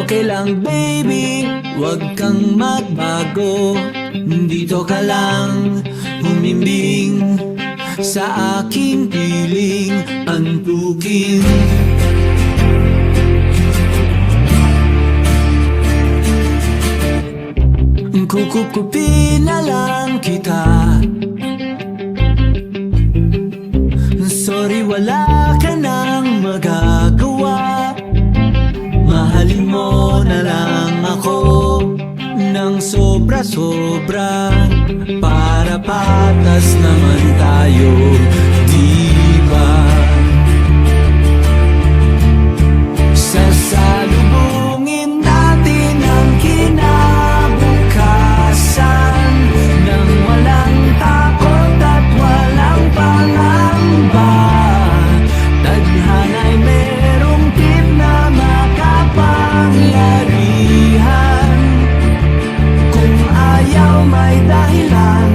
Okay lang baby, wag kang magbago. Dito ka lang humimbing sa aking piling antukin. Kukupin na lang kita. Sorry, wala ka nang magagawa. Mahalin mo na lang ako ng sobra-sobra, para patas naman tayo, di ba? Sasalubungin natin ang kinabukasan nang walang takot at walang pangamba. Tadhana'y merong tip na makapangyarihan. Kung ayaw may dahilan,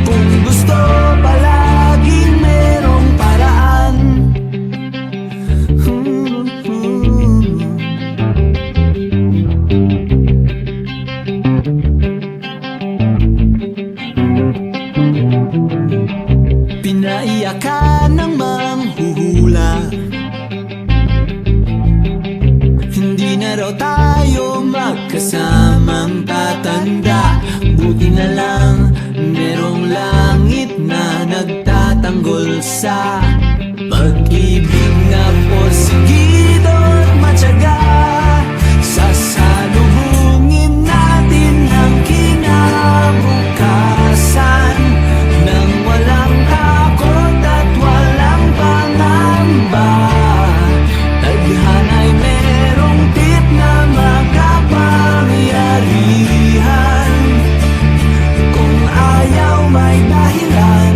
kung gusto palaging merong paraan. Pinaiyakan ng manghuhula, hindi na raw tayo magkasamang tatanda. Buti na lang merong langit na nagtatanggol sa pag-ibig na porsigido at matyaga. Sasalubungin natin ang kinabukasan nang walang takot at walang pangamba. Tadhana'y merong tip na makapangyarihan. Kung ayaw may dahilan,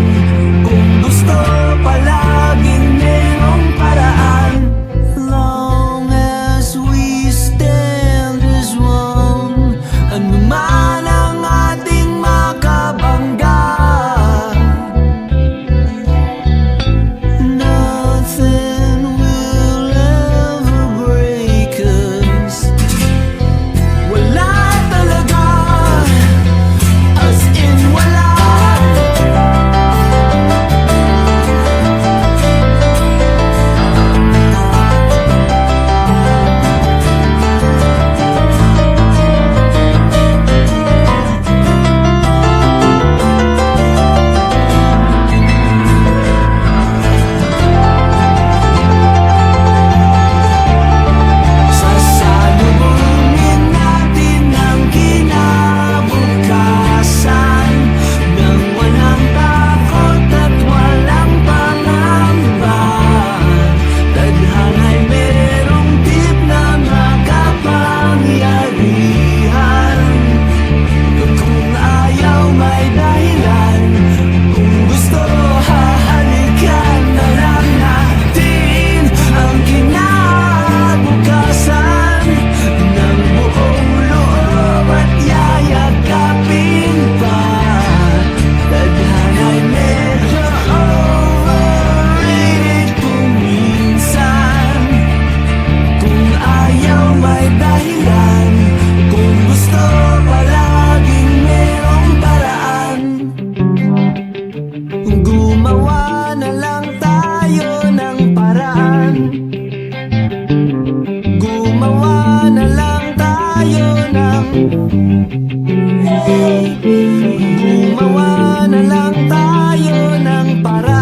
kung gusto palaging merong paraan. Long as we stand as one, anuman ang ating makabangga, nothing will ever break us. Wala talaga, as in wala. Sasalubungin natin ang kinabukasan nang walang takot at walang pangamba. Tadhana'y merong tip na makapangyarihan. Kung ayaw may dahilan, kung gusto hahalikan na lang natin ang kinabukasan ng buong loob at yayakapin pa. Tadhana'y medyo overrated kung minsan. Kung ayaw may dahilan, kung gusto palaging merong paraan. Gumawa na lang tayo ng paraan. Gumawa na lang tayo ng Gumawa na lang tayo ng paraan.